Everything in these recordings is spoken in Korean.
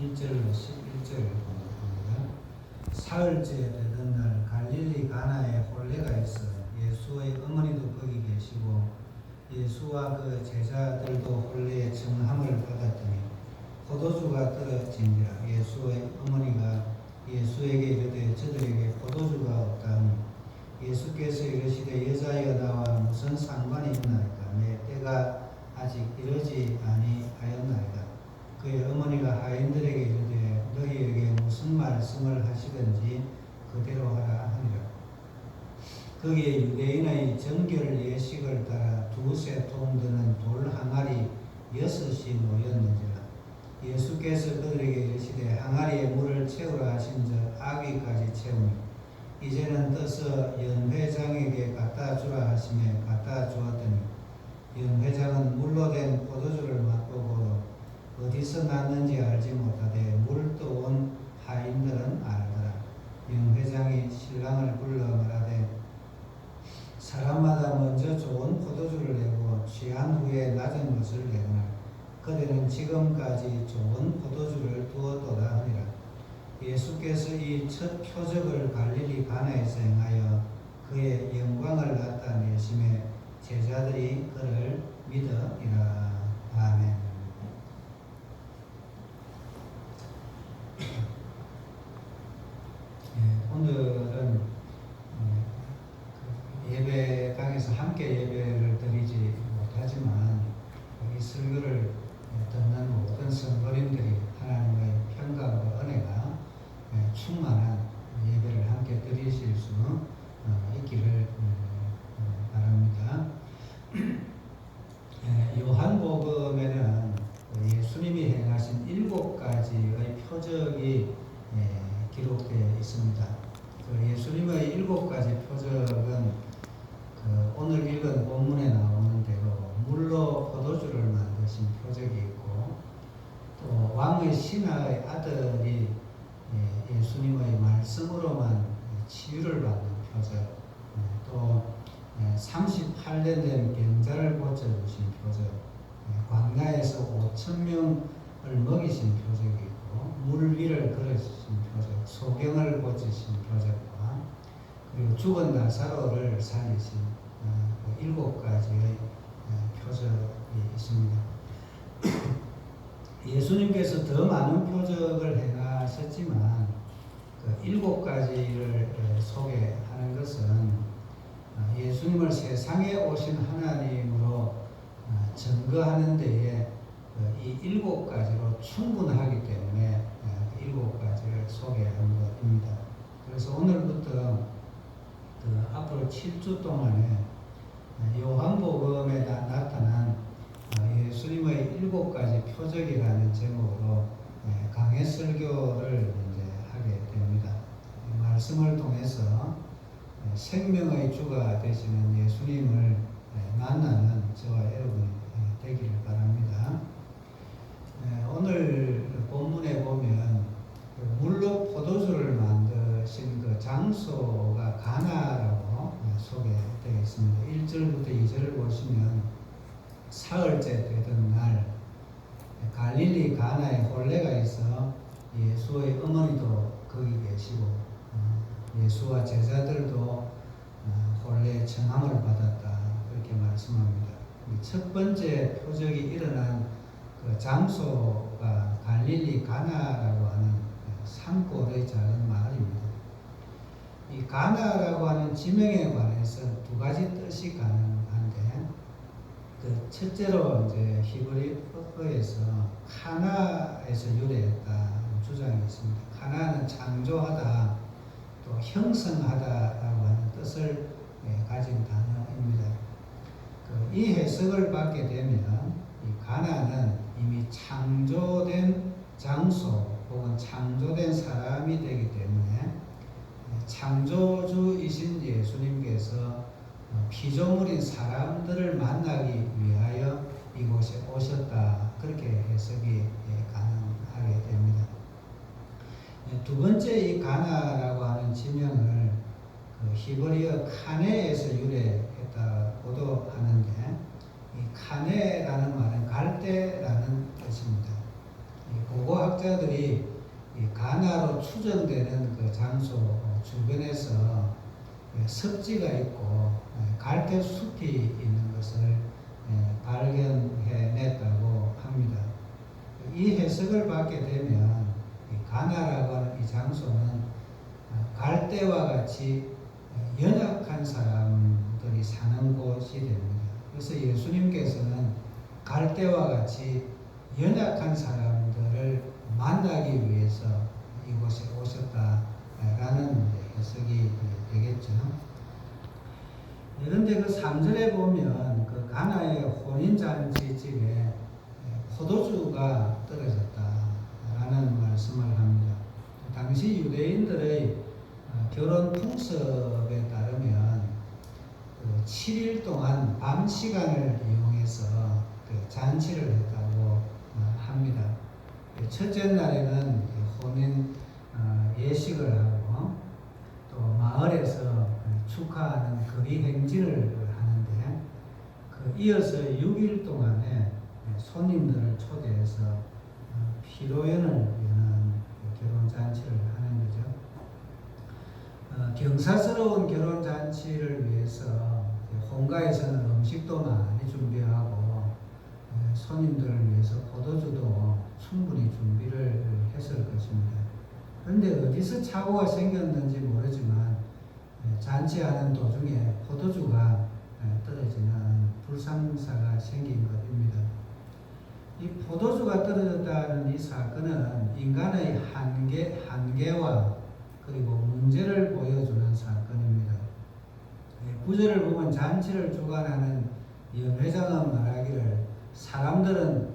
1절로 11절을 보니다. 사흘째 되던 날 갈릴리 가나에 혼례가 있어 예수의 어머니도 거기 계시고 예수와 그 제자들도 혼례의 청함을 받았더니 포도주가 떨어진지라. 예수의 어머니가 예수에게 이르되 저들에게 포도주가 없다니 예수께서 이르시되 여자여 나와 무슨 상관이 있나이까. 내 때가 아직 이르지 아니하였나이다. 그의 어머니가 하인들에게 이르되 너희에게 무슨 말씀을 하시든지 그대로 하라 하니라. 거기에 유대인의 정결 예식을 따라 두세 통 드는 돌 항아리 6이 모였는지라. 예수께서 그들에게 이르시되 항아리에 물을 채우라 하신즉 아귀까지 채우니 이제는 떠서 연회장에게 갖다 주라 하시매 갖다 주었더니 연회장은 물로 된 포도주를 맛보고 어디서 났는지 알지 못하되 물 떠온 하인들은 알더라. 연회장이 신랑을 불러 말하되 사람마다 먼저 좋은 포도주를 내고 취한 후에 낮은 것을 내거나 그들은 지금까지 좋은 포도주를 두었도다 하니라. 예수께서 이 첫 표적을 갈릴리 가나에서 행하여 그의 영광을 나타내심에 제자들이 그를 믿으리라. 아멘. 오늘은 예배당에서 함께 예배를 드리지 못하지만 이 설교를 듣는 모든 성도님들이 하나님의 평강과 은혜가 충만한 예배를 함께 드리실 수 있기를 바랍니다. 요한복음에는 예수님이 행하신 7가지의 표적이 기록되어 있습니다. 그 예수님의 7가지 표적은 오늘 읽은 본문에 나오는 대로 물로 포도주를 만드신 표적이 있고, 또 왕의 신하의 아들이 예수님의 말씀으로만 치유를 받는 표적, 또 38년 된 병자를 고쳐주신 표적, 광야에서 5,000명을 먹이신 표적이 있고, 물 위를 걸으신 표적, 소경을 고치신 표적과 그리고 죽은 나사로를 살리신 7가지의 표적이 있습니다. 예수님께서 더 많은 표적을 행하셨지만 그 7가지를 소개하는 것은 예수님을 세상에 오신 하나님으로 증거하는 데에 이 7가지로 충분하기 때문에 7가지를 소개하는 것입니다. 그래서 오늘부터 앞으로 7주 동안에 요한복음에 나타난 예수님의 7가지 표적이라는 제목으로 강해 설교를 이제 하게 됩니다. 말씀을 통해서 생명의 주가 되시는 예수님을 만나는 저와 여러분이 되기를 바랍니다. 오늘 본문에 보면 물로 포도주를 만드신 그 장소가 가나라고 소개되어 있습니다. 1절부터 2절을 보시면 사흘째 되던 날 갈릴리 가나에 혼례가 있어 예수의 어머니도 거기 계시고 예수와 제자들도 혼례 청함을 받았다, 그렇게 말씀합니다. 첫 번째 표적이 일어난 그 장소가 갈릴리 가나라고 하는 산골의 작은 마을입니다. 이 가나라고 하는 지명에 관해서 2가지 뜻이 가능한데, 그 첫째로 이제 히브리어에서 카나에서 유래했다는 주장이 있습니다. 카나는 창조하다, 또 형성하다라고 하는 뜻을 가진 단어입니다. 이 해석을 받게 되면 이 가나는 이미 창조된 장소 혹은 창조된 사람이 되기 때문에 창조주이신 예수님께서 피조물인 사람들을 만나기 위하여 이곳에 오셨다, 그렇게 해석이 가능하게 됩니다. 두 번째 이 가나라고 하는 지명을 히브리어 카네에서 유래했다고도 하는데, 이 카네라는 말은 갈대라는 뜻입니다. 고고학자들이 이 가나로 추정되는 그 장소 주변에서 습지가 있고 갈대 숲이 있는 것을 발견해냈다고 합니다. 이 해석을 받게 되면 가나라고 하는 이 장소는 갈대와 같이 연약한 사람들이 사는 곳이 됩니다. 그래서 예수님께서는 갈대와 같이 연약한 사람들을 만나기 위해서 이곳에 오셨다라는 해석이 되겠죠. 그런데 그 3절에 보면 그 가나의 혼인잔치 집에 포도주가 떨어졌다라는 말씀을 합니다. 당시 유대인들의 결혼 풍습에 따르면 7일 동안 밤 시간을 이용해서 그 잔치를 했다고 합니다. 첫째 날에는 혼인 예식을 하고 또 마을에서 축하하는 거리 행진을 하는데 이어서 6일 동안에 손님들을 초대해서 피로연을 여는 결혼잔치를 하는 거죠. 경사스러운 결혼잔치를 위해서 본가에서는 음식도 많이 준비하고 손님들을 위해서 포도주도 충분히 준비를 했을 것입니다. 그런데 어디서 착오가 생겼는지 모르지만 잔치하는 도중에 포도주가 떨어지는 불상사가 생긴 것입니다. 이 포도주가 떨어졌다는 이 사건은 인간의 한계와 그리고 문제를 보여주는 사건입니다. 구절을 보면 잔치를 주관하는 연회장은 말하기를 사람들은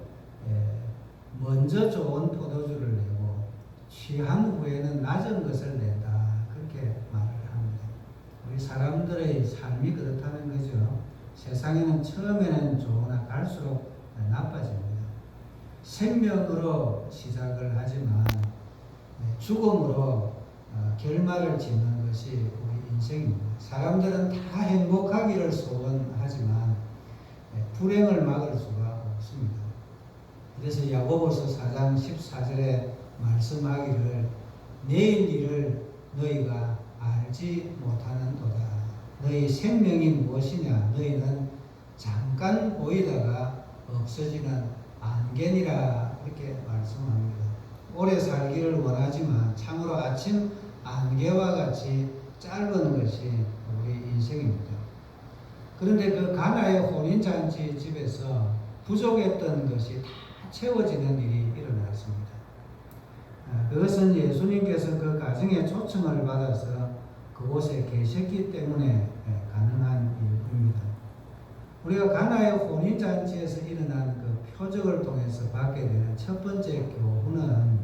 먼저 좋은 포도주를 내고 취한 후에는 낮은 것을 낸다. 그렇게 말을 합니다. 우리 사람들의 삶이 그렇다는 거죠. 세상에는 처음에는 좋으나 갈수록 나빠집니다. 생명으로 시작을 하지만 죽음으로 결말을 짓는 것이 우리 인생입니다. 사람들은 다 행복하기를 소원하지만 불행을 막을 수가 없습니다. 그래서 야고보서 4장 14절에 말씀하기를 내일 일을 너희가 알지 못하는도다. 너희 생명이 무엇이냐? 너희는 잠깐 보이다가 없어지는 안개니라 이렇게 말씀합니다. 오래 살기를 원하지만 참으로 아침 안개와 같이 짧은 것이 우리 인생입니다. 그런데 그 가나의 혼인잔치 집에서 부족했던 것이 다 채워지는 일이 일어났습니다. 그것은 예수님께서 그 가정에 초청을 받아서 그곳에 계셨기 때문에 가능한 일입니다. 우리가 가나의 혼인잔치에서 일어난 그 표적을 통해서 받게 되는 첫 번째 교훈은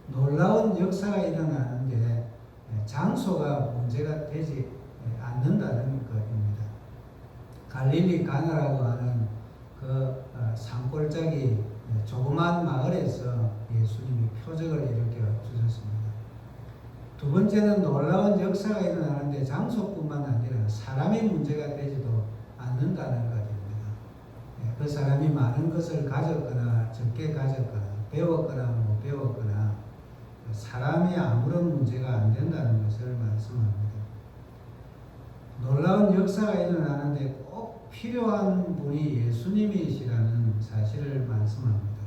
놀라운 역사가 일어나는데 장소가 문제가 되지 않는다는 것입니다. 갈릴리 가나라고 하는 그 산골짜기 조그만 마을에서 예수님이 표적을 일으켜 주셨습니다. 두 번째는 놀라운 역사가 일어나는데 장소뿐만 아니라 사람이 문제가 되지도 않는다는 것입니다. 그 사람이 많은 것을 가졌거나 적게 가졌거나 배웠거나 못 배웠거나 사람이 아무런 문제가 안 된다는 것을 말씀합니다. 놀라운 역사가 일어나는데 꼭 필요한 분이 예수님이시라는 사실을 말씀합니다.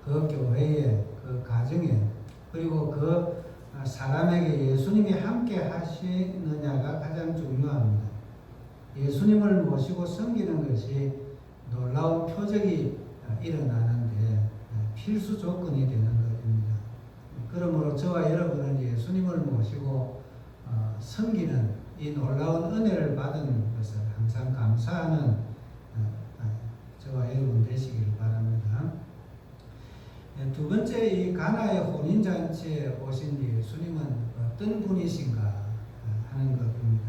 그 교회에, 그 가정에, 그리고 그 사람에게 예수님이 함께 하시느냐가 가장 중요합니다. 예수님을 모시고 섬기는 것이 놀라운 표적이 일어나는데 필수 조건이 되는 것입니다. 그러므로 저와 여러분은 예수님을 모시고 섬기는 이 놀라운 은혜를 받은 것을 항상 감사하는 저와 여러분 되시기를 바랍니다. 두 번째, 이 가나의 혼인잔치에 오신 예수님은 어떤 분이신가 하는 것입니다.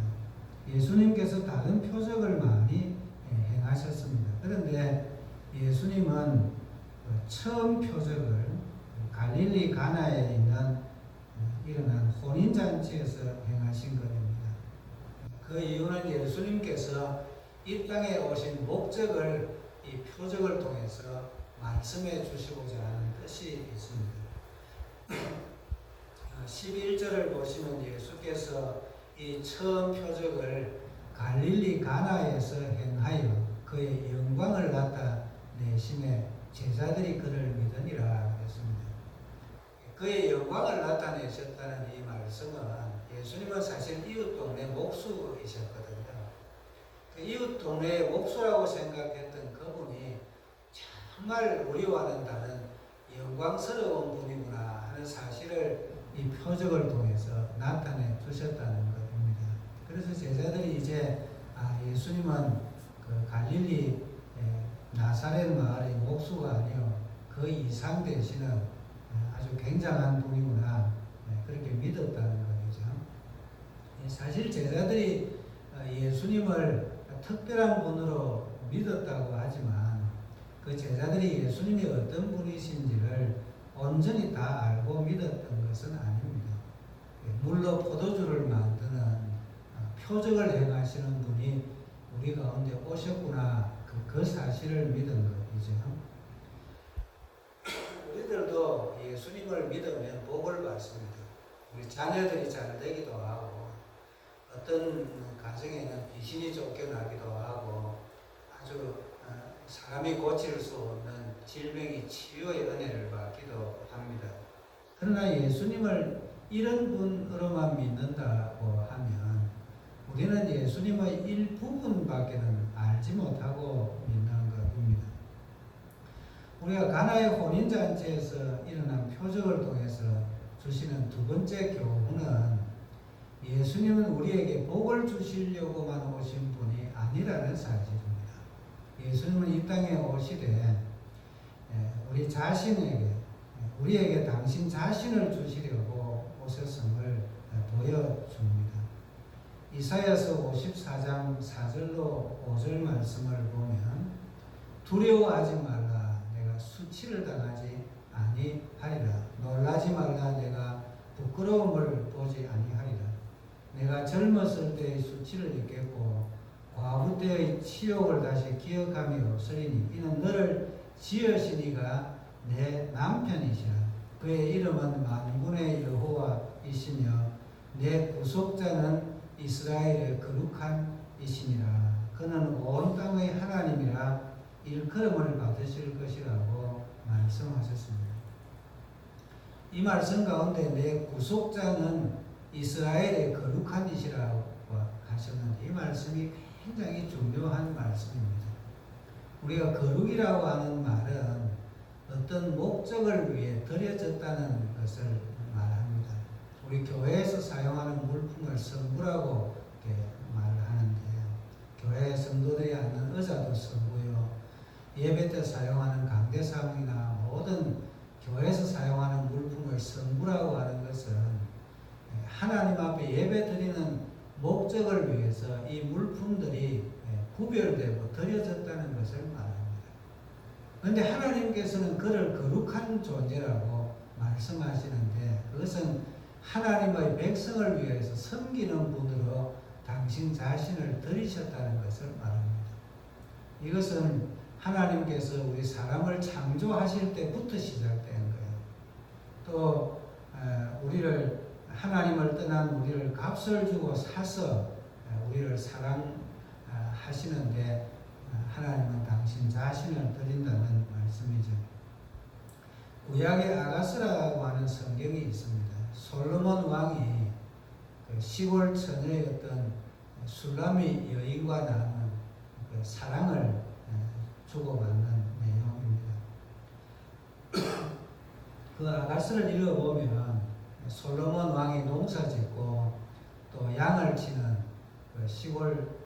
예수님께서 다른 표적을 많이 행하셨습니다. 그런데 예수님은 처음 표적을 갈릴리 가나에 있는 일어난 혼인잔치에서 행하신 것입니다. 그 이유는 예수님께서 이 땅에 오신 목적을 이 표적을 통해서 말씀해 주시고자 하는 뜻이 있습니다. 11절을 보시면 예수께서 이 처음 표적을 갈릴리 가나에서 행하여 그의 영광을 나타내심에 제자들이 그를 믿으니라 했습니다. 그의 영광을 나타내셨다는 이 말씀은 예수님은 사실 이웃 동네 목수이셨거든요. 그 이웃 동네의 목수라고 생각했던 그분이 정말 우리와는 다른 영광스러운 분이구나 하는 사실을 이 표적을 통해서 나타내 주셨다는 것입니다. 그래서 제자들이 이제 예수님은 그 갈릴리 나사렛 마을의 목수가 아니요 그 이상 되시는 아주 굉장한 분이구나 그렇게 믿었다는 거죠. 사실 제자들이 예수님을 특별한 분으로 믿었다고 하지만 그 제자들이 예수님이 어떤 분이신지를 온전히 다 알고 믿었던 것은 아닙니다. 물로 포도주를 만드는 표적을 행하시는 분이 우리 가운데 오셨구나 그 사실을 믿은 것이죠. 우리들도 예수님을 믿으면 복을 받습니다. 우리 자녀들이 잘 되기도 하고 어떤 가정에는 귀신이 쫓겨나기도 하고 아주 사람이 고칠 수 없는 질병이 치유의 은혜를 받기도 합니다. 그러나 예수님을 이런 분으로만 믿는다고 하면 우리는 예수님의 일부분밖에는 알지 못하고 믿는 것입니다. 우리가 가나의 혼인잔치에서 일어난 표적을 통해서 주시는 두 번째 교훈은 예수님은 우리에게 복을 주시려고만 오신 분이 아니라는 사실입니다. 예수님은 이 땅에 오시되 우리 자신에게 우리에게 당신 자신을 주시려고 오셨음을 보여줍니다. 이사야서 54장 4절로 5절 말씀을 보면 두려워하지 말라 내가 수치를 당하지 아니하리라 놀라지 말라 내가 부끄러움을 보지 아니하리라 내가 젊었을 때의 수치를 잊겠고 과부 때의 치욕을 다시 기억함이 없으리니 이는 너를 지으신 이가 내 남편이시라 그의 이름은 만군의 여호와이시며 내 구속자는 이스라엘의 거룩한 이시니라 그는 온 땅의 하나님이라 일컬음을 받으실 것이라고 말씀하셨습니다. 이 말씀 가운데 내 구속자는 이스라엘의 거룩한 이시라고 하셨는데 이 말씀이 굉장히 중요한 말씀입니다. 우리가 거룩이라고 하는 말은 어떤 목적을 위해 드려졌다는 것을 말합니다. 우리 교회에서 사용하는 물품을 성부라고 말을 하는데요. 교회 성도들이 앉는 의자도 성부요. 예배 때 사용하는 강대상이나 모든 교회에서 사용하는 물품을 성부라고 하는 것은 하나님 앞에 예배 드리는 목적을 위해서 이 물품들이 구별되고 드려졌다는 것을 말합니다. 그런데 하나님께서는 그를 거룩한 존재라고 말씀하시는데 그것은 하나님의 백성을 위해서 섬기는 분으로 당신 자신을 드리셨다는 것을 말합니다. 이것은 하나님께서 우리 사람을 창조하실 때부터 시작된 거예요. 또 우리를 하나님을 떠난 우리를 값을 주고 사서 우리를 사랑하시는데 하나님은 당신 자신을 드린다는 말씀이죠. 구약의 아가스라고 하는 성경이 있습니다. 솔로몬 왕이 그 시골 처녀의 어떤 술람미 여인과 나눈 그 사랑을 주고받는 내용입니다. 그 아가스를 읽어보면 솔로몬 왕이 농사짓고 또 양을 치는 그 시골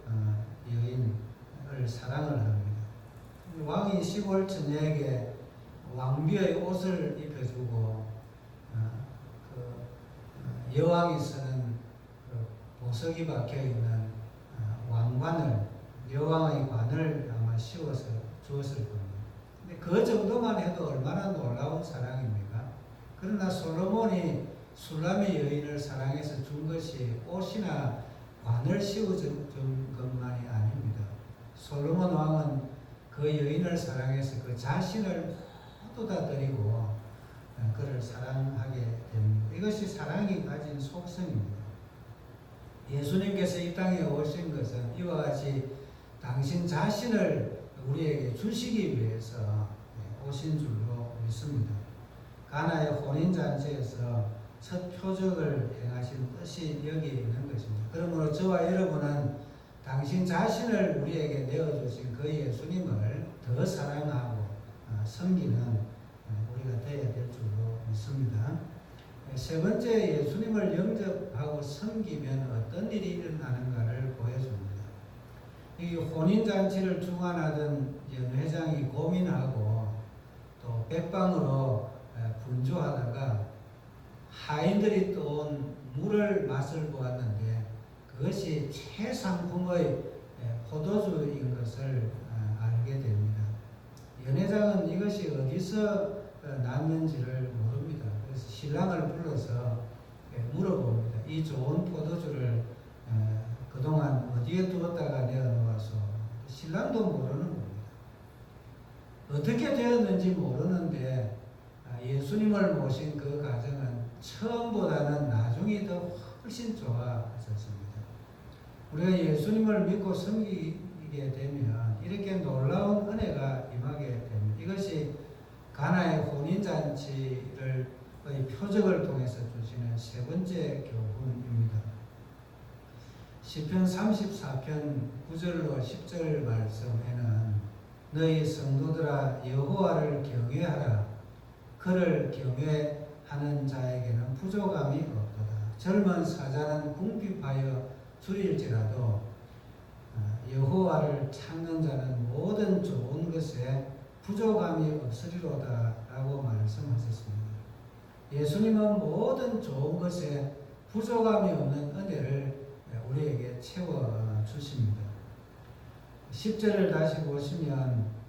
여인을 사랑을 합니다. 왕이 시골 처녀에게 왕비의 옷을 입혀주고 여왕이 쓰는 그 보석이 박혀있는 왕관을 여왕의 관을 아마 씌워서 주었을 겁니다. 근데 그 정도만 해도 얼마나 놀라운 사랑입니까? 그러나 솔로몬이 술람미 여인을 사랑해서 준 것이 옷이나 관을 씌워준 것만이 아닙니다. 솔로몬 왕은 그 그 여인을 사랑해서 그 자신을 모두 다 드리고 그를 사랑하게 됩니다. 이것이 사랑이 가진 속성입니다. 예수님께서 이 땅에 오신 것은 이와 같이 당신 자신을 우리에게 주시기 위해서 오신 줄로 믿습니다. 가나의 혼인잔치에서 첫 표적을 행하신 뜻이 여기에 있는 것입니다. 그러므로 저와 여러분은 당신 자신을 우리에게 내어주신 그 예수님을 더 사랑하고 섬기는 우리가 되어야 될 줄로 믿습니다. 세 번째, 예수님을 영접하고 섬기면 어떤 일이 일어나는가를 보여줍니다. 이 혼인잔치를 주관하던 연회장이 고민하고 또 백방으로 분주하다가 하인들이 떠온 물을 맛을 보았는데 그것이 최상품의 포도주인 것을 알게 됩니다. 연회장은 이것이 어디서 났는지를 모릅니다. 그래서 신랑을 불러서 물어봅니다. 이 좋은 포도주를 그동안 어디에 두었다가 내어놓아서 신랑도 모르는 겁니다. 어떻게 되었는지 모르는데 예수님을 모신 그 가정은 처음보다는 나중이 더 훨씬 좋아졌습니다. 우리가 예수님을 믿고 섬기게 되면 이렇게 놀라운 은혜가 임하게 됩니다. 이것이 가나의 혼인잔치의 표적을 통해서 주시는 세 번째 교훈입니다. 시편 34편 9절로 10절 말씀에는 너희 성도들아 여호와를 경외하라. 그를 경외하는 자에게는 부족함이 없도다. 젊은 사자는 궁핍하여 줄일지라도 여호와를 찾는 자는 모든 좋은 것에 부족함이 없으리로다 라고 말씀하셨습니다. 예수님은 모든 좋은 것에 부족함이 없는 은혜를 우리에게 채워주십니다. 10절을 다시 보시면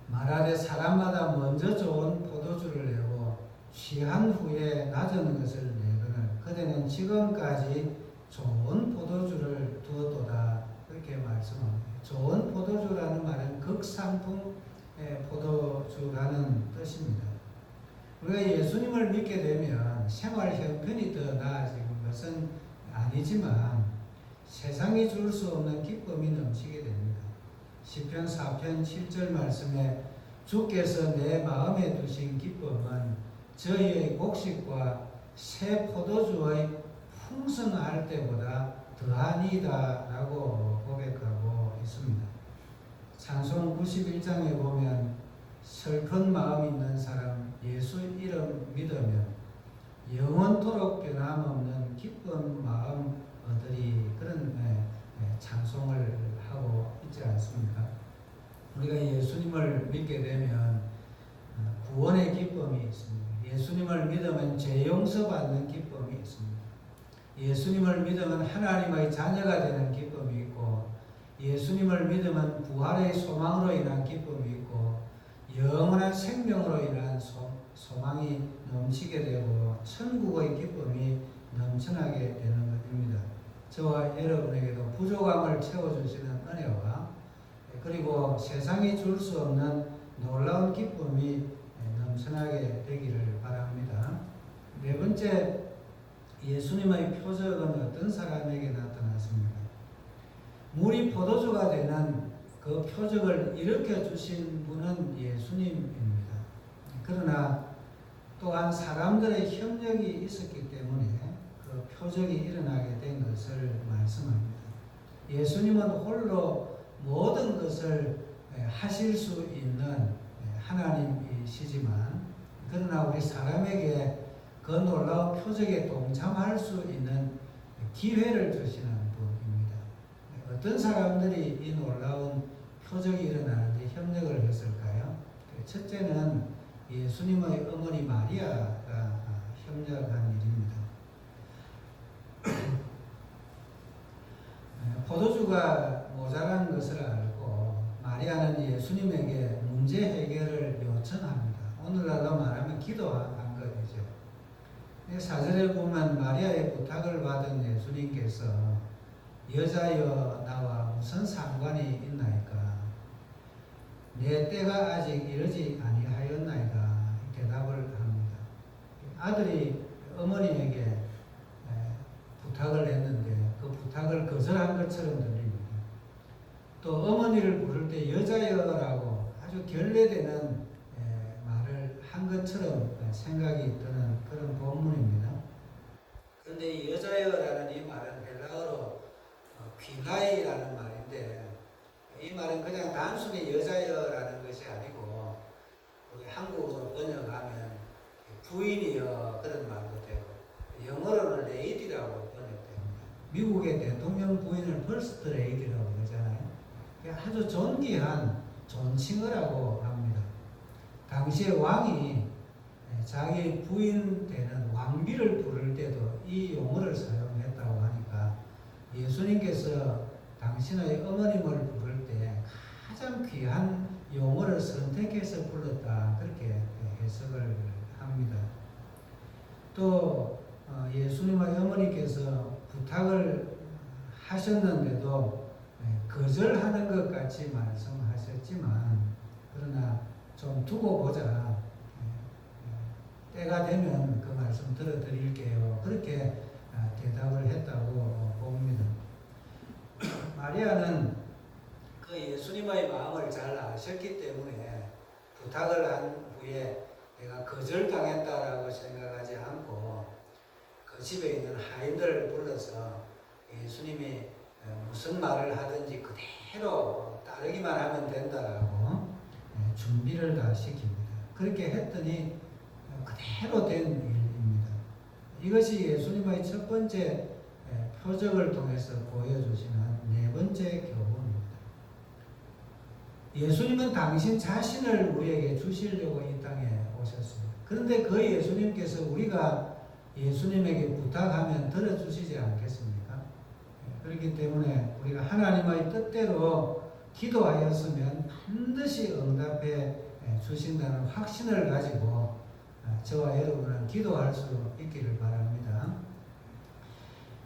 말하되 사람마다 먼저 좋은 포도주를 내고 취한 후에 낮은 것을 내거늘 그대는 지금까지 좋은 포도주를 두었도다 그렇게 말씀합니다. 좋은 포도주라는 말은 극상품 포도주라는 뜻입니다. 우리가 예수님을 믿게 되면 생활 형편이 더 나아지는 것은 아니지만 세상이 줄 수 없는 기쁨이 넘치게 됩니다. 시편 4편 7절 말씀에 주께서 내 마음에 두신 기쁨은 저희의 곡식과 새 포도주의 풍성할 때보다 더하니이다 라고 고백하고 있습니다. 찬송 91장에 보면 슬픈 마음 있는 사람 예수 이름 믿으면 영원토록 변함없는 기쁜 마음 얻으리 그런 찬송을 하고 있지 않습니까? 우리가 예수님을 믿게 되면 구원의 기쁨이 있습니다. 예수님을 믿으면 죄 용서받는 기쁨이 있습니다. 예수님을 믿으면 하나님의 자녀가 되는 기쁨이 있고 예수님을 믿으면 부활의 소망으로 인한 기쁨이 있고 영원한 생명으로 인한 소망이 넘치게 되고 천국의 기쁨이 넘쳐나게 되는 것입니다. 저와 여러분에게도 부족함을 채워주시는 은혜와 그리고 세상이 줄 수 없는 놀라운 기쁨이 넘쳐나게 되기를 바랍니다. 네 번째, 예수님의 표적은 어떤 사람에게 나타났습니까? 물이 포도주가 되는 그 표적을 일으켜 주신 분은 예수님입니다. 그러나 또한 사람들의 협력이 있었기 때문에 그 표적이 일어나게 된 것을 말씀합니다. 예수님은 홀로 모든 것을 하실 수 있는 하나님이시지만 그러나 우리 사람에게 그 놀라운 표적에 동참할 수 있는 기회를 주시는 분입니다. 어떤 사람들이 이 놀라운 표적이 일어나는데 협력을 했을까요? 첫째는 예수님의 어머니 마리아가 협력한 일입니다. 포도주가 모자란 것을 알고 마리아는 예수님에게 문제 해결을 요청합니다. 오늘날로 말하면 기도한 것이죠. 4절에 보면 마리아의 부탁을 받은 예수님께서 여자여 나와 무슨 상관이 있나이까? 내 때가 아직 이르지 아니하였나이다 대답을 합니다. 아들이 어머니에게 부탁을 했는데 그 부탁을 거절한 것처럼 들립니다. 또 어머니를 부를 때 여자여라고 아주 결례되는 말을 한 것처럼 생각이 드는 그런 본문입니다. 그런데 이 여자여라는 이 말은 헬라어로 귀가이라는 말인데 이 말은 그냥 단순히 여자여라는 것이 아니고 우리 한국어로 번역하면 부인이여 그런 말도 되고 영어로는 레이디라고 번역됩니다. 미국의 대통령 부인을 퍼스트 레이디라고 그러잖아요. 아주 존귀한 존칭어라고 합니다. 당시에 왕이 자기 부인 되는 왕비를 부를 때도 이 용어를 사용했다고 하니까 예수님께서 당신의 어머님을 부를 때 가장 귀한 용어를 선택해서 불렀다 그렇게 해석을 합니다. 또 예수님의 어머니께서 부탁을 하셨는데도 거절하는 것 같이 말씀하셨지만 그러나 좀 두고 보자. 때가 되면 그 말씀 들어드릴게요. 그렇게 대답을 했다고 봅니다. 마리아는 그 예수님의 마음을 잘 아셨기 때문에 부탁을 한 후에 내가 거절당했다라고 생각하지 않고 그 집에 있는 하인들을 불러서 예수님이 무슨 말을 하든지 그대로 따르기만 하면 된다라고 준비를 다 시킵니다. 그렇게 했더니 그대로 된 일입니다. 이것이 예수님의 첫 번째 표적을 통해서 보여주시는 네 번째 교훈입니다. 예수님은 당신 자신을 우리에게 주시려고 이 땅에 오셨습니다. 그런데 그 예수님께서 우리가 예수님에게 부탁하면 들어주시지 않겠습니까? 그렇기 때문에 우리가 하나님의 뜻대로 기도하였으면 반드시 응답해 주신다는 확신을 가지고 저와 여러분은 기도할 수 있기를 바랍니다.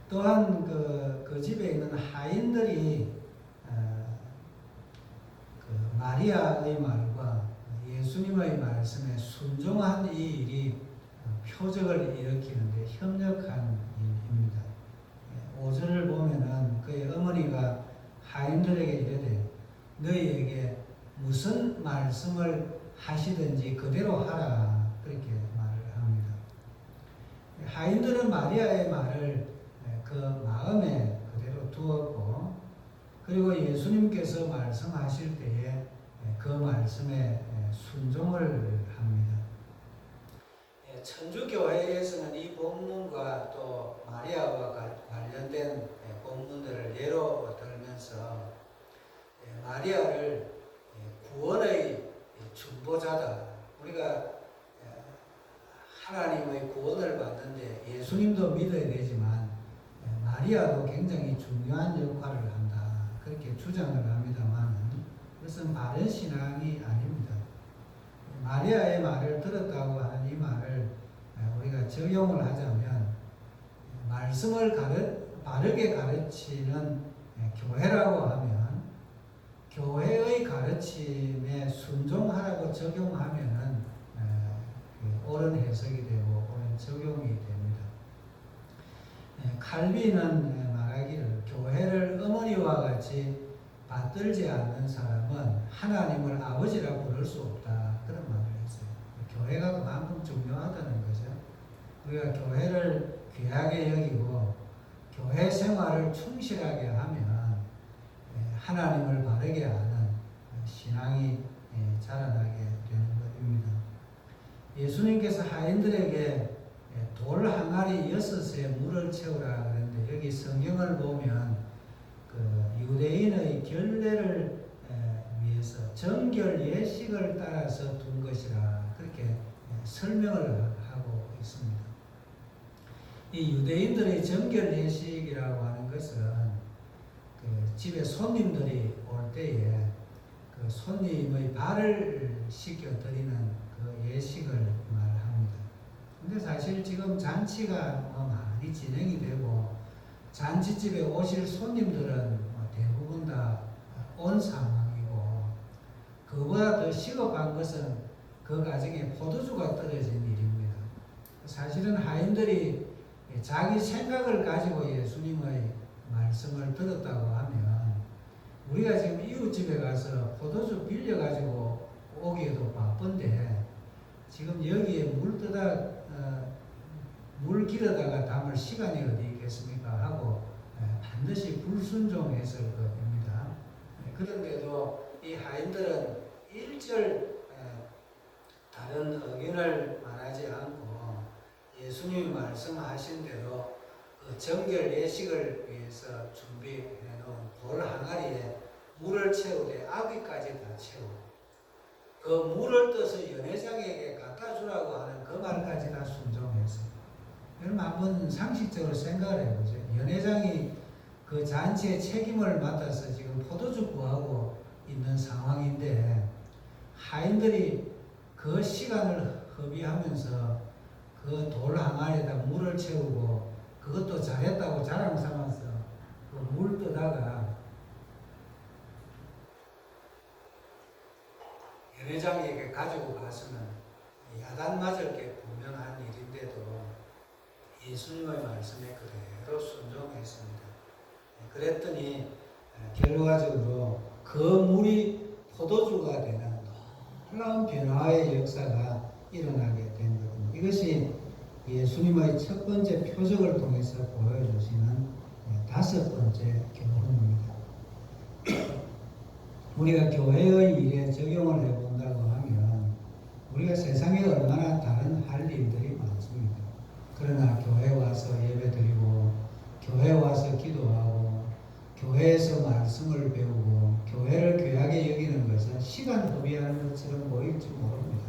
또한 그 집에 있는 하인들이 그 마리아의 말과 예수님의 말씀에 순종한 이 일이 표적을 일으키는데 협력한 일입니다. 5절을 보면은 그의 어머니가 하인들에게 이르되 너희에게 무슨 말씀을 하시든지 그대로 하라 그렇게 말을 합니다. 하인들은 마리아의 말을 그 마음에 그대로 두었고 그리고 예수님께서 말씀하실 때에 그 말씀에 순종을 합니다. 천주교회에서는 이 본문과 또 마리아와 관련된 본문들을 예로 들면서 마리아를 구원의 중보자다. 우리가 하나님의 구원을 받는데 예수님도 믿어야 되지만 마리아도 굉장히 중요한 역할을 한다. 그렇게 주장을 합니다만 그것은 바른 신앙이 아닙니다. 마리아의 말을 들었다고 하는 이 말을 우리가 적용을 하자면 말씀을 바르게 가르치는 교회라고 하면 교회의 가르침에 순종하라고 적용하면은 옳은 해석이 되고 옳은 적용이 됩니다. 칼빈은 말하기를 교회를 어머니와 같이 받들지 않는 사람은 하나님을 아버지라 부를 수 없다. 그런 말을 했어요. 교회가 그만큼 중요하다는 거죠. 우리가 교회를 귀하게 여기고 교회 생활을 충실하게 하면 하나님을 바르게 아는 신앙이 자라나게 되는 것입니다. 예수님께서 하인들에게 돌 항아리 6에 물을 채우라 그랬는데 여기 성경을 보면 그 유대인의 결례를 위해서 정결 예식을 따라서 둔 것이라 그렇게 설명을 하고 있습니다. 이 유대인들의 정결 예식이라고 하는 것은 그 집에 손님들이 올 때에 그 손님의 발을 씻겨 드리는 그 예식을 말합니다. 근데 사실 지금 잔치가 많이 진행이 되고 잔치집에 오실 손님들은 대부분 다 온 상황이고 그 그보다 더 시급한 것은 그 가정에 포도주가 떨어진 일입니다. 사실은 하인들이 자기 생각을 가지고 예수님의 말씀을 들었다고 하면 우리가 지금 이웃집에 가서 포도주 빌려가지고 오기에도 바쁜데 지금 여기에 물 길어다가 담을 시간이 어디 있겠습니까 하고 반드시 불순종했을 겁니다. 그런데도 이 하인들은 일절 다른 의견을 말하지 않고 예수님이 말씀하신 대로 그 정결 예식을 위해서 준비해 놓은 돌 항아리에 물을 채우되 아귀까지 다 채우고 그 물을 떠서 연회장에게 갖다 주라고 하는 그 말까지 다 순종했어요. 여러분 한번 상식적으로 생각을 해보죠. 연회장이 그 잔치의 책임을 맡아서 지금 포도주 구하고 있는 상황인데 하인들이 그 시간을 허비하면서 그 돌 항아리에다 물을 채우고 그것도 잘했다고 자랑 삼아서 그 물 떠다가 연회장에게 가지고 갔으면 야단 맞을 게 분명한 일인데도 예수님의 말씀에 그대로 순종했습니다. 그랬더니 결과적으로 그 물이 포도주가 되는 놀라운 변화의 역사가 일어나게 된 겁니다. 이것이 예수님의 첫 번째 표적을 통해서 보여주시는 다섯 번째 교훈입니다. 우리가 교회의 일에 적용을 해본다고 하면 우리가 세상에 얼마나 다른 할 일들이 많습니다. 그러나 교회 와서 예배드리고 교회 와서 기도하고 교회에서 말씀을 배우고 교회를 귀하게 여기는 것은 시간 허비하는 것처럼 보일지 모릅니다.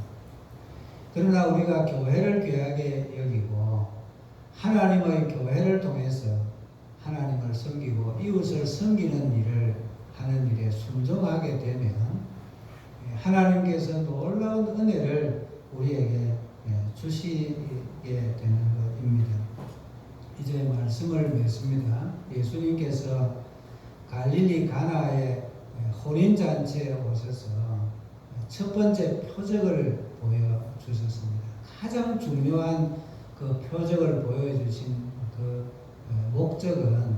그러나 우리가 교회를 귀하게 여기고 하나님의 교회를 통해서 하나님을 섬기고 이웃을 섬기는 일을 하는 일에 순종하게 되면 하나님께서 놀라운 은혜를 우리에게 주시게 되는 것입니다. 이제 말씀을 맺습니다. 예수님께서 갈릴리 가나의 혼인잔치에 오셔서 첫 번째 표적을 보여주셨습니다. 가장 중요한 그 표적을 보여주신 그 목적은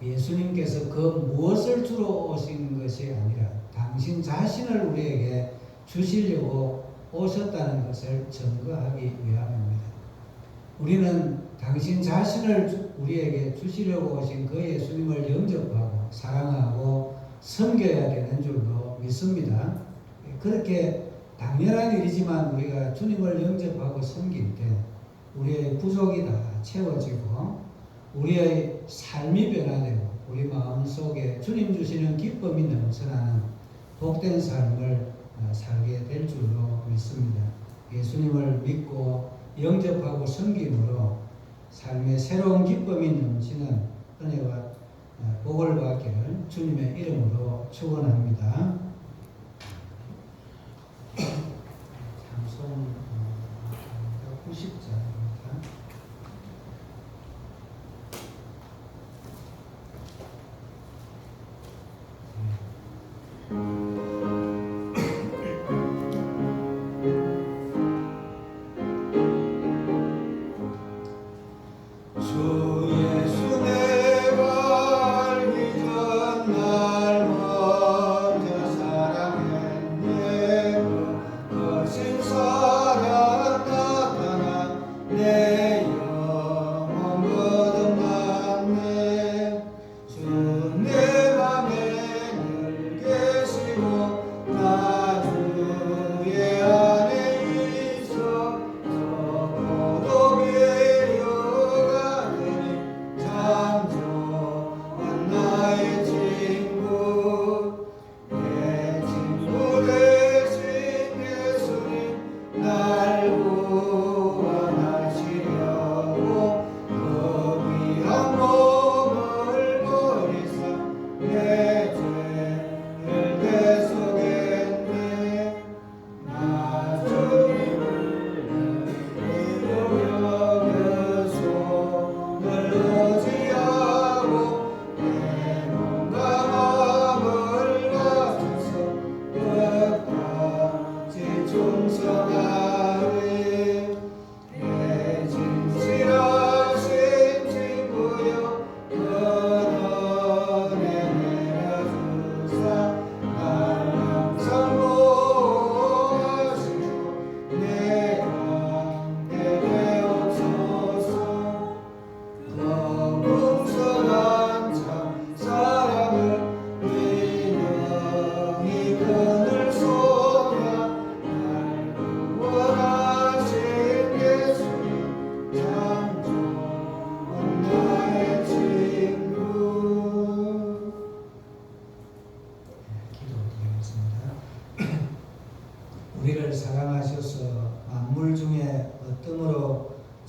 예수님께서 그 무엇을 주러 오신 것이 아니라 당신 자신을 우리에게 주시려고 오셨다는 것을 증거하기 위함입니다. 우리는 당신 자신을 우리에게 주시려고 오신 그 예수님을 영접하고 사랑하고 섬겨야 되는 줄로 믿습니다. 그렇게 당연한 일이지만 우리가 주님을 영접하고 섬길 때 우리의 부족이 다 채워지고 우리의 삶이 변화되고 우리 마음속에 주님 주시는 기쁨이 넘쳐나는 복된 삶을 살게 될 줄로 믿습니다. 예수님을 믿고 영접하고 섬김으로 삶의 새로운 기쁨이 넘치는 은혜와 복을 받기를 주님의 이름으로 축원합니다. 찬송 90장입니다.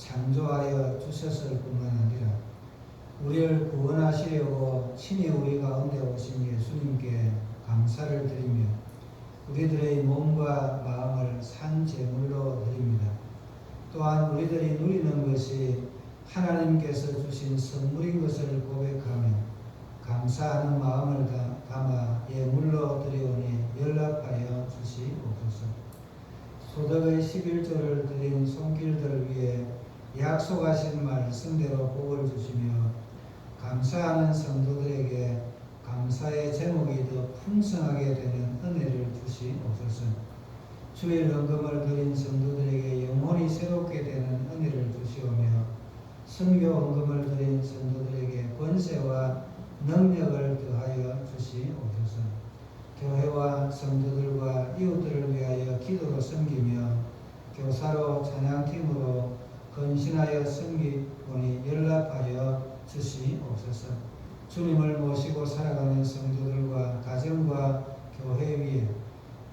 창조하여 주셨을 뿐만 아니라 우리를 구원하시려고 친히 우리 가운데 오신 예수님께 감사를 드리며 우리들의 몸과 마음을 산 제물로 드립니다. 또한 우리들이 누리는 것이 하나님께서 주신 선물인 것을 고백하며 감사하는 마음을 담아 예물로 드리오니 연락하여 주시옵소서. 소득의 11조를 드린 손길들을 위해 약속하신 말씀대로 복을 주시며 감사하는 성도들에게 감사의 제목이 더 풍성하게 되는 은혜를 주시옵소서. 주일 헌금을 드린 성도들에게 영혼이 새롭게 되는 은혜를 주시오며 선교 헌금을 드린 성도들에게 권세와 능력을 더하여 주시옵소서. 교회와 성도들과 이웃들을 위하여 기도로 섬기며 교사로 찬양팀으로 헌신하여 섬기오니 연락하여 주시옵소서. 주님을 모시고 살아가는 성도들과 가정과 교회 위에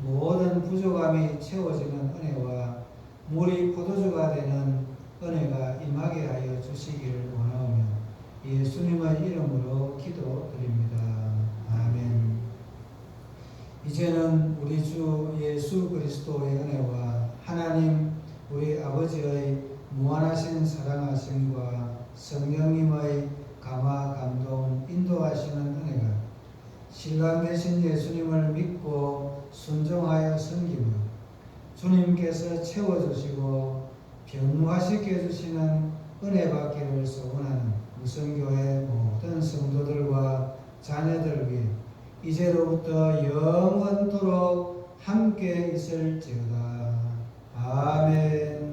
모든 부족함이 채워지는 은혜와 물이 포도주가 되는 은혜가 임하게 하여 주시기를 원하오며 예수님의 이름으로 기도드립니다. 아멘. 이제는 우리 주 예수 그리스도의 은혜와 하나님 우리 아버지의 무한하신 사랑하심과 성령님의 감화 감동 인도하시는 은혜가 신랑 되신 예수님을 믿고 순종하여 섬기며 주님께서 채워주시고 변화시켜 주시는 은혜 받기를 소원하는 우성교회 모든 성도들과 자녀들 위해 이제로부터 영원토록 함께 있을지어다. 아멘.